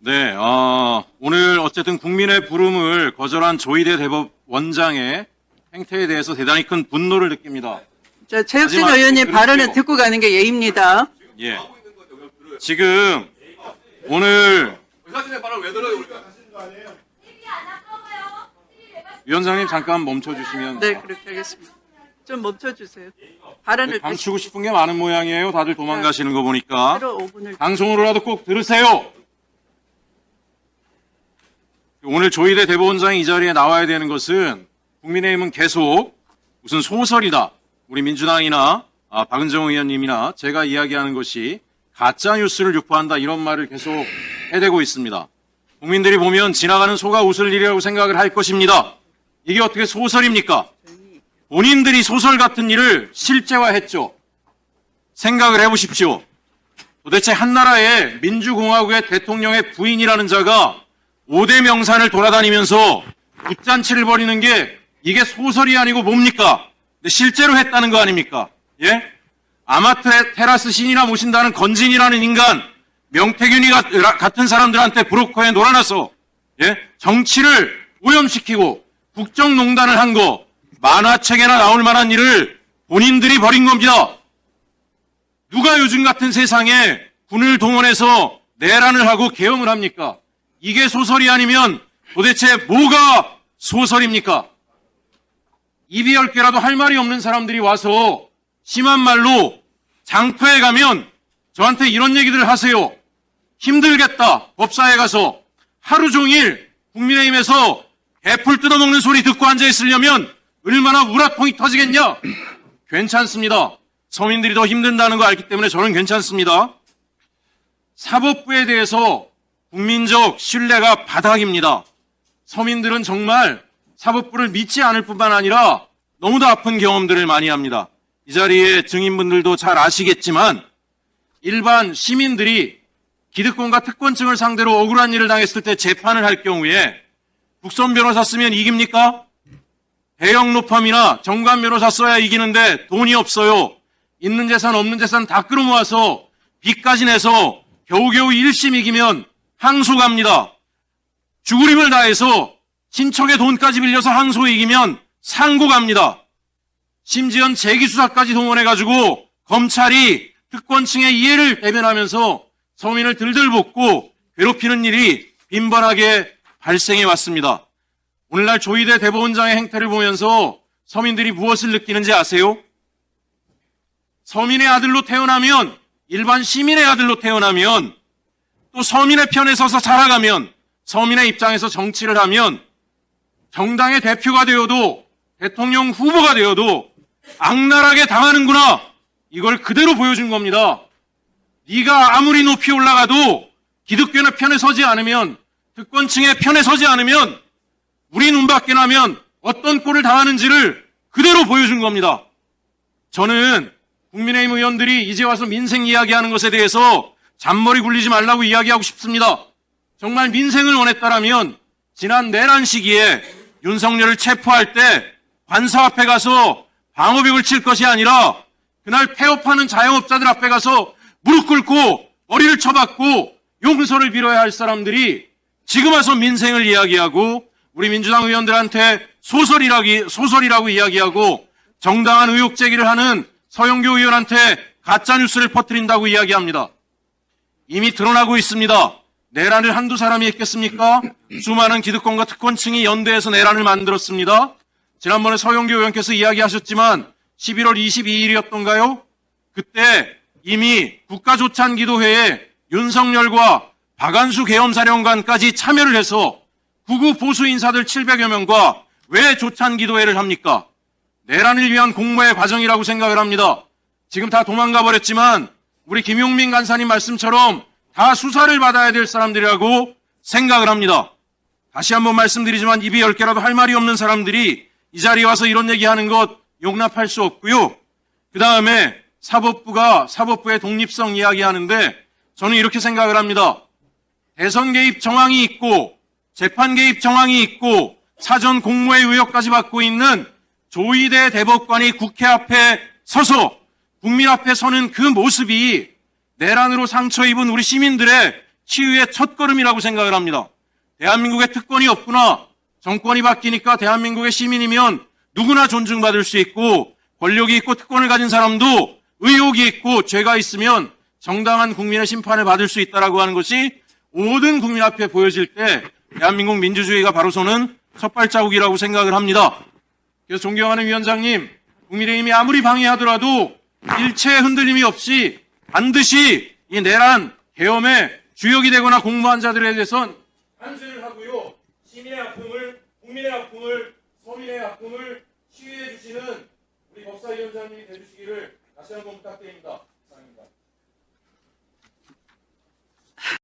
네, 오늘 어쨌든 국민의 부름을 거절한 조희대 대법원장의 행태에 대해서 대단히 큰 분노를 느낍니다. 최혁진 마지막 의원님 들으십시오. 발언을 듣고 가는 게 예입니다. 예. 지금 오늘 의사진의 발언 왜 들어요 우리가? 위원장님 잠깐 멈춰주시면 네, 그렇게 하겠습니다. 좀 멈춰주세요. 발언을 감추고 싶은 게 많은 모양이에요. 다들 도망가시는 거 보니까. 하루 5분을 방송으로라도 꼭 들으세요. 오늘 조희대 대법원장이 이 자리에 나와야 되는 것은 국민의힘은 계속 무슨 소설이다. 우리 민주당이나 박은정 의원님이나 제가 이야기하는 것이 가짜뉴스를 유포한다 이런 말을 계속 해대고 있습니다. 국민들이 보면 지나가는 소가 웃을 일이라고 생각을 할 것입니다. 이게 어떻게 소설입니까? 본인들이 소설 같은 일을 실제화했죠. 생각을 해보십시오. 도대체 한나라의 민주공화국의 대통령의 부인이라는 자가 5대 명산을 돌아다니면서 굿잔치를 벌이는 게 이게 소설이 아니고 뭡니까? 근데 실제로 했다는 거 아닙니까? 예? 아마테라스 신이나 모신다는 건진이라는 인간, 명태균이 같은 사람들한테 브로커에 놀아나서 예? 정치를 오염시키고 국정농단을 한 거 만화책에나 나올 만한 일을 본인들이 벌인 겁니다. 누가 요즘 같은 세상에 군을 동원해서 내란을 하고 계엄을 합니까? 이게 소설이 아니면 도대체 뭐가 소설입니까? 입이 10개라도 할 말이 없는 사람들이 와서 심한 말로 장터에 가면 저한테 이런 얘기들 하세요. 힘들겠다. 법사에 가서 하루 종일 국민의힘에서 애플 뜯어먹는 소리 듣고 앉아있으려면 얼마나 우라통이 터지겠냐? 괜찮습니다. 서민들이 더 힘든다는 거 알기 때문에 저는 괜찮습니다. 사법부에 대해서 국민적 신뢰가 바닥입니다. 서민들은 정말 사법부를 믿지 않을 뿐만 아니라 너무도 아픈 경험들을 많이 합니다. 이 자리에 증인분들도 잘 아시겠지만 일반 시민들이 기득권과 특권층을 상대로 억울한 일을 당했을 때 재판을 할 경우에 국선 변호사 쓰면 이깁니까? 대형 로펌이나 정관 변호사 써야 이기는데 돈이 없어요. 있는 재산 없는 재산 다 끌어모아서 빚까지 내서 겨우겨우 1심 이기면 항소 갑니다. 죽을 힘을 다해서 친척의 돈까지 빌려서 항소 이기면 상고 갑니다. 심지어는 재기수사까지 동원해가지고 검찰이 특권층의 이해를 대변하면서 서민을 들들 볶고 괴롭히는 일이 빈번하게 발생해 왔습니다. 오늘날 조희대 대법원장의 행태를 보면서 서민들이 무엇을 느끼는지 아세요? 서민의 아들로 태어나면, 일반 시민의 아들로 태어나면, 또 서민의 편에 서서 살아가면, 서민의 입장에서 정치를 하면 정당의 대표가 되어도 대통령 후보가 되어도 악랄하게 당하는구나. 이걸 그대로 보여준 겁니다. 네가 아무리 높이 올라가도 기득권의 편에 서지 않으면, 특권층의 편에 서지 않으면 우리 눈밖에 나면 어떤 꼴을 당하는지를 그대로 보여준 겁니다. 저는 국민의힘 의원들이 이제 와서 민생 이야기하는 것에 대해서 잔머리 굴리지 말라고 이야기하고 싶습니다. 정말 민생을 원했다라면 지난 내란 시기에 윤석열을 체포할 때 관사 앞에 가서 방어벽을 칠 것이 아니라 그날 폐업하는 자영업자들 앞에 가서 무릎 꿇고 머리를 쳐박고 용서를 빌어야 할 사람들이 지금 와서 민생을 이야기하고 우리 민주당 의원들한테 소설이라고 이야기하고 정당한 의혹 제기를 하는 서영교 의원한테 가짜뉴스를 퍼뜨린다고 이야기합니다. 이미 드러나고 있습니다. 내란을 한두 사람이 했겠습니까? 수많은 기득권과 특권층이 연대해서 내란을 만들었습니다. 지난번에 서영교 의원께서 이야기하셨지만 11월 22일이었던가요? 그때 이미 국가조찬기도회에 윤석열과 박안수 계엄사령관까지 참여를 해서 구구 보수 인사들 700여 명과 왜 조찬기도회를 합니까? 내란을 위한 공모의 과정이라고 생각을 합니다. 지금 다 도망가 버렸지만 우리 김용민 간사님 말씀처럼 다 수사를 받아야 될 사람들이라고 생각을 합니다. 다시 한번 말씀드리지만 입이 10개라도 할 말이 없는 사람들이 이 자리에 와서 이런 얘기하는 것 용납할 수 없고요. 그 다음에 사법부의 독립성 이야기하는데 저는 이렇게 생각을 합니다. 대선 개입 정황이 있고 재판 개입 정황이 있고 사전 공모의 의혹까지 받고 있는 조희대 대법관이 국회 앞에 서서 국민 앞에 서는 그 모습이 내란으로 상처 입은 우리 시민들의 치유의 첫걸음이라고 생각을 합니다. 대한민국에 특권이 없구나. 정권이 바뀌니까 대한민국의 시민이면 누구나 존중받을 수 있고 권력이 있고 특권을 가진 사람도 의혹이 있고 죄가 있으면 정당한 국민의 심판을 받을 수 있다라고 하는 것이 모든 국민 앞에 보여질 때 대한민국 민주주의가 바로 서는 첫 발자국이라고 생각을 합니다. 그래서 존경하는 위원장님, 국민의힘이 아무리 방해하더라도 일체의 흔들림이 없이 반드시 이 내란 계엄의 주역이 되거나 공모한 자들에 대해선 단죄를 하고요. 시민의 아픔을, 국민의 아픔을, 서민의 아픔을 치유해 주시는 우리 법사위원장님이 되주시기를 다시 한번 부탁드립니다. 감사합니다.